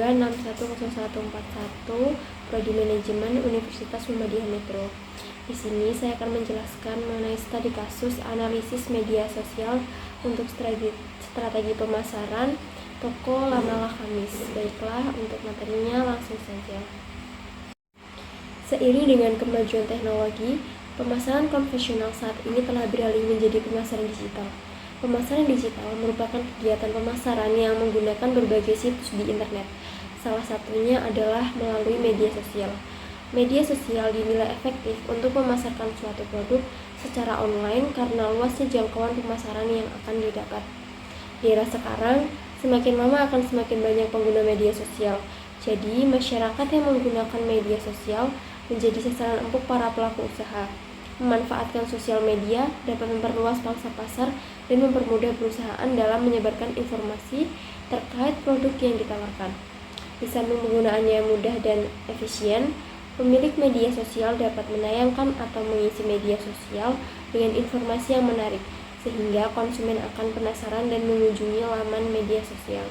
3610141 Prodi Manajemen Universitas Muhammadiyah Metro. Di sini saya akan menjelaskan mengenai studi kasus analisis media sosial untuk strategi pemasaran toko Lamalah Kamis. Baiklah, untuk materinya langsung saja. Seiring dengan kemajuan teknologi, pemasaran konvensional saat ini telah beralih menjadi pemasaran digital. Pemasaran digital merupakan kegiatan pemasaran yang menggunakan berbagai situs di internet. Salah satunya adalah melalui media sosial. Media sosial dinilai efektif untuk memasarkan suatu produk secara online karena luasnya jangkauan pemasaran yang akan didapat. Di era sekarang, semakin lama akan semakin banyak pengguna media sosial. Jadi, masyarakat yang menggunakan media sosial menjadi sasaran empuk para pelaku usaha. Memanfaatkan sosial media dapat memperluas pangsa pasar dan mempermudah perusahaan dalam menyebarkan informasi terkait produk yang ditawarkan. Di samping penggunaannya yang mudah dan efisien, pemilik media sosial dapat menayangkan atau mengisi media sosial dengan informasi yang menarik, sehingga konsumen akan penasaran dan mengunjungi laman media sosial.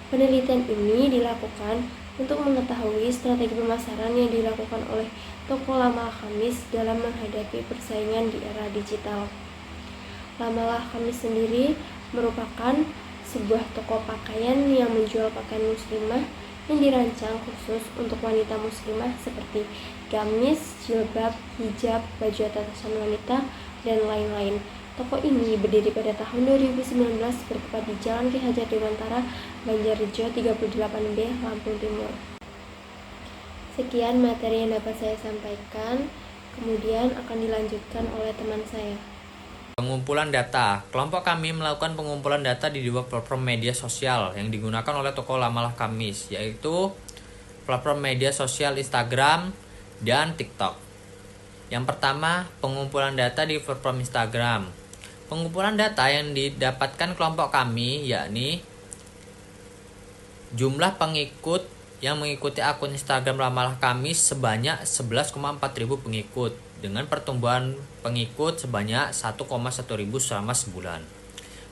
Penelitian ini dilakukan untuk mengetahui strategi pemasaran yang dilakukan oleh toko Lamalah Kamis dalam menghadapi persaingan di era digital. Lamalah Kamis sendiri merupakan sebuah toko pakaian yang menjual pakaian muslimah yang dirancang khusus untuk wanita muslimah seperti gamis, jilbab, hijab, baju atasan wanita, dan lain-lain. Toko ini berdiri pada tahun 2019 bertempat di Jalan Ki Hajar Dewantara, Banjarrejo 38B, Lampung Timur. Sekian materi yang dapat saya sampaikan, kemudian akan dilanjutkan oleh teman saya. Pengumpulan data. Kelompok kami melakukan pengumpulan data di dua platform media sosial yang digunakan oleh toko Lamalah Kamis, yaitu platform media sosial Instagram dan TikTok. Yang pertama, pengumpulan data di platform Instagram. Pengumpulan data yang didapatkan kelompok kami yakni jumlah pengikut yang mengikuti akun Instagram Lamalah Kamis sebanyak 11,4 ribu pengikut dengan pertumbuhan pengikut sebanyak 1,1 ribu selama sebulan.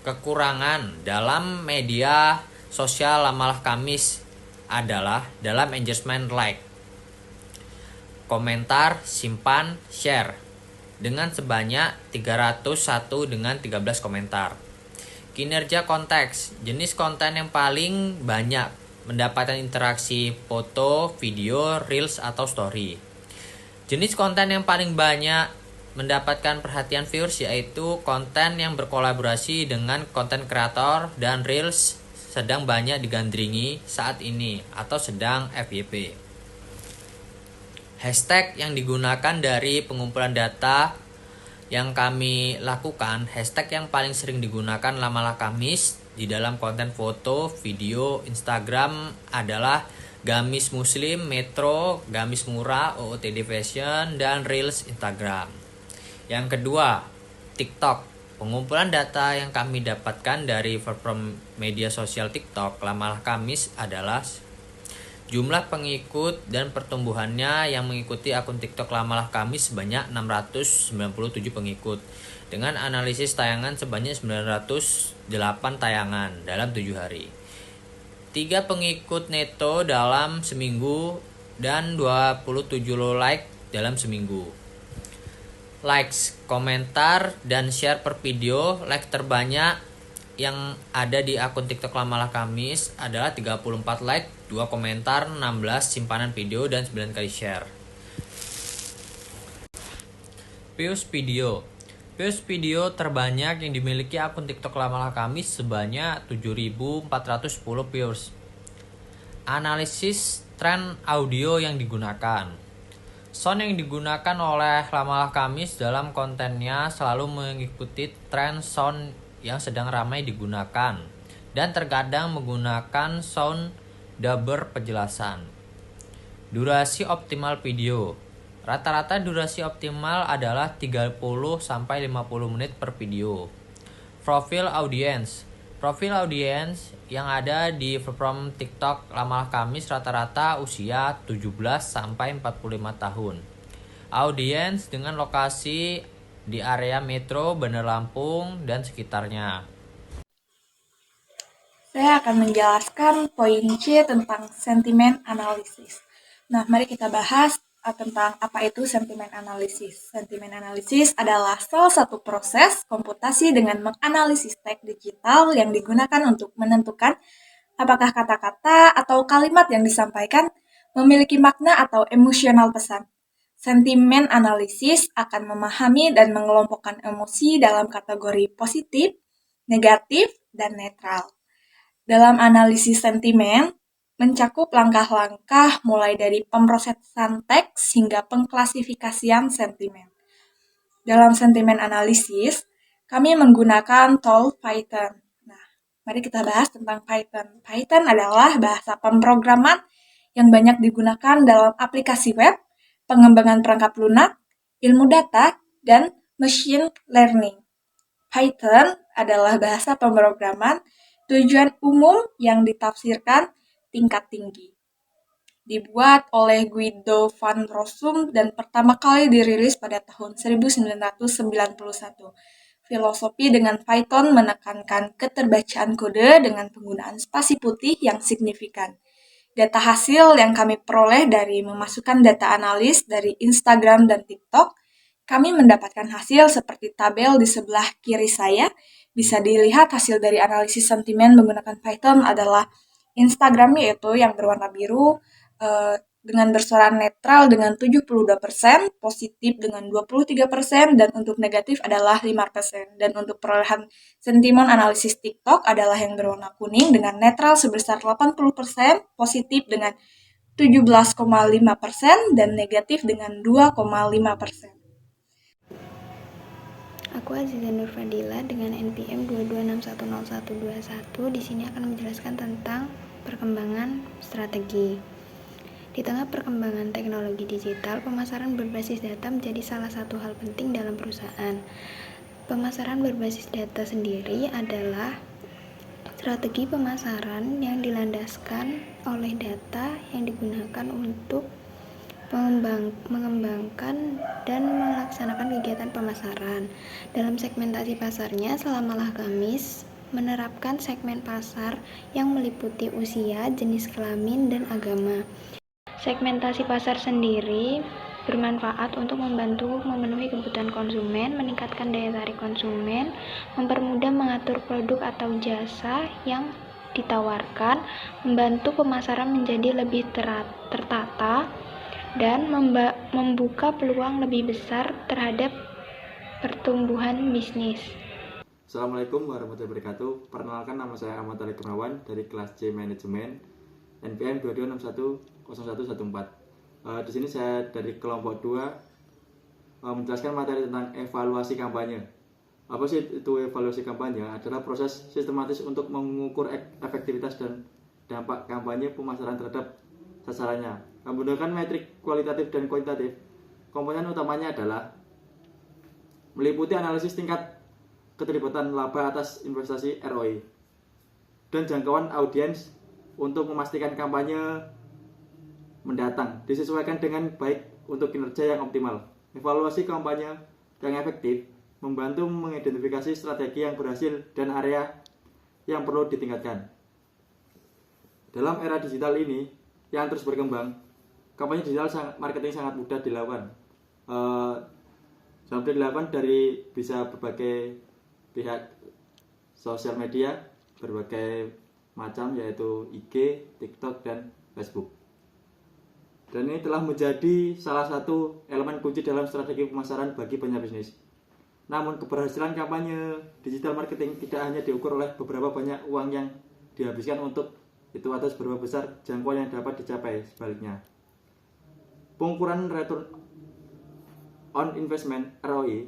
Kekurangan dalam media sosial Lamalah Kamis adalah dalam engagement like, komentar, simpan, share dengan sebanyak 301 dengan 13 komentar. Kinerja konteks, jenis konten yang paling banyak mendapatkan interaksi foto, video, reels, atau story. Jenis konten yang paling banyak mendapatkan perhatian viewers yaitu konten yang berkolaborasi dengan konten kreator dan reels sedang banyak digandringi saat ini atau sedang FYP. Hashtag yang digunakan dari pengumpulan data yang kami lakukan, hashtag yang paling sering digunakan Lamalah Kamis di dalam konten foto, video, Instagram adalah gamis muslim, metro, gamis murah, OOTD fashion, dan reels Instagram. Yang kedua, TikTok. Pengumpulan data yang kami dapatkan dari platform media sosial TikTok Lamalah Kamis adalah jumlah pengikut dan pertumbuhannya yang mengikuti akun TikTok Lamalah Kamis sebanyak 697 pengikut dengan analisis tayangan sebanyak 908 tayangan dalam 7 hari. 3 pengikut neto dalam seminggu dan 27 like dalam seminggu. Likes, komentar, dan share per video. Like terbanyak yang ada di akun TikTok Lamalah Kamis adalah 34 like, 2 komentar, 16 simpanan video, dan 9 kali share. Views video. Views video terbanyak yang dimiliki akun TikTok Lamalah Kamis sebanyak 7.410 views. Analisis tren audio yang digunakan. Sound yang digunakan oleh Lamalah Kamis dalam kontennya selalu mengikuti tren sound yang sedang ramai digunakan dan terkadang menggunakan sound dubber penjelasan. Durasi optimal video. Rata-rata durasi optimal adalah 30-50 menit per video. Profil audience. Profil audience yang ada di platform TikTok Lamalah Kamis rata-rata usia 17-45 tahun. Audience dengan lokasi di area Metro, Bandar Lampung, dan sekitarnya. Saya akan menjelaskan poin C tentang sentimen analisis. Nah, mari kita bahas tentang apa itu sentimen analisis. Sentimen analisis adalah salah satu proses komputasi dengan menganalisis teks digital yang digunakan untuk menentukan apakah kata-kata atau kalimat yang disampaikan memiliki makna atau emosional pesan. Sentimen analisis akan memahami dan mengelompokkan emosi dalam kategori positif, negatif, dan netral. Dalam analisis sentimen, mencakup langkah-langkah mulai dari pemrosesan teks hingga pengklasifikasian sentimen. Dalam sentimen analisis, kami menggunakan tool Python. Nah, mari kita bahas tentang Python. Python adalah bahasa pemrograman yang banyak digunakan dalam aplikasi web, pengembangan perangkat lunak, ilmu data, dan machine learning. Python adalah bahasa pemrograman tujuan umum yang ditafsirkan tingkat tinggi. Dibuat oleh Guido van Rossum dan pertama kali dirilis pada tahun 1991. Filosofi dengan Python menekankan keterbacaan kode dengan penggunaan spasi putih yang signifikan. Data hasil yang kami peroleh dari memasukkan data analis dari Instagram dan TikTok, kami mendapatkan hasil seperti tabel di sebelah kiri saya. Bisa dilihat hasil dari analisis sentimen menggunakan Python adalah Instagram, yaitu yang berwarna biru, dengan bersuara netral dengan 72%, positif dengan 23%, dan untuk negatif adalah 5%. Dan untuk perolehan sentimen analisis TikTok adalah yang berwarna kuning dengan netral sebesar 80%, positif dengan 17,5%, dan negatif dengan 2,5%. Aku Aziza Nur Fadila dengan NPM 22610121. Di sini akan menjelaskan tentang perkembangan strategi. Di tengah perkembangan teknologi digital, pemasaran berbasis data menjadi salah satu hal penting dalam perusahaan. Pemasaran berbasis data sendiri adalah strategi pemasaran yang dilandaskan oleh data yang digunakan untuk mengembangkan dan melaksanakan kegiatan pemasaran. Dalam segmentasi pasarnya, selamalah Kamis menerapkan segmen pasar yang meliputi usia, jenis kelamin, dan agama. Segmentasi pasar sendiri bermanfaat untuk membantu memenuhi kebutuhan konsumen, meningkatkan daya tarik konsumen, mempermudah mengatur produk atau jasa yang ditawarkan, membantu pemasaran menjadi lebih tertata, dan membuka peluang lebih besar terhadap pertumbuhan bisnis. Assalamualaikum warahmatullahi wabarakatuh. Perkenalkan, nama saya Ahmad Ali Kurnawan dari kelas C Manajemen NPM 22610114. Di sini saya dari kelompok 2 menjelaskan materi tentang evaluasi kampanye. Apa sih itu evaluasi kampanye? Adalah proses sistematis untuk mengukur efektivitas dan dampak kampanye pemasaran terhadap sasarannya. Menggunakan metrik kualitatif dan kuantitatif, komponen utamanya adalah meliputi analisis tingkat keterlibatan laba atas investasi ROI dan jangkauan audiens untuk memastikan kampanye mendatang disesuaikan dengan baik untuk kinerja yang optimal. Evaluasi kampanye yang efektif membantu mengidentifikasi strategi yang berhasil dan area yang perlu ditingkatkan. Dalam era digital ini yang terus berkembang, kampanye digital marketing sangat mudah dilakukan. Mudah dilakukan dari bisa berbagai pihak sosial media, berbagai macam, yaitu IG, TikTok, dan Facebook. Dan ini telah menjadi salah satu elemen kunci dalam strategi pemasaran bagi banyak bisnis. Namun keberhasilan kampanye digital marketing tidak hanya diukur oleh beberapa banyak uang yang dihabiskan untuk itu atau seberapa besar jangkauan yang dapat dicapai. Sebaliknya, pengukuran return on investment (ROI)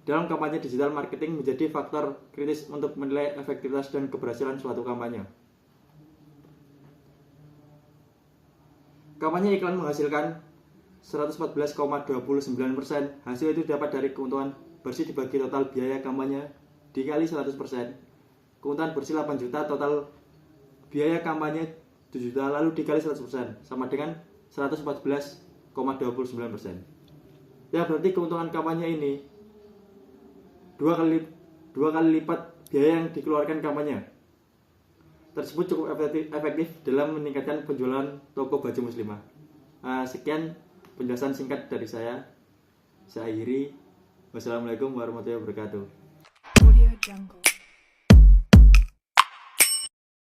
dalam kampanye digital marketing menjadi faktor kritis untuk menilai efektivitas dan keberhasilan suatu kampanye. Kampanye iklan menghasilkan 114,29%. Hasil itu dapat dari keuntungan bersih dibagi total biaya kampanye dikali 100%. Keuntungan bersih 8 juta, total biaya kampanye 7 juta, lalu dikali 100%, sama dengan 114,29%. Ya, berarti keuntungan kampanye ini dua kali lipat biaya yang dikeluarkan kampanye. tersebut cukup efektif dalam meningkatkan penjualan toko baju muslimah. Sekian penjelasan singkat dari saya. Saya akhiri. Wassalamualaikum warahmatullahi wabarakatuh. Audio Jungle.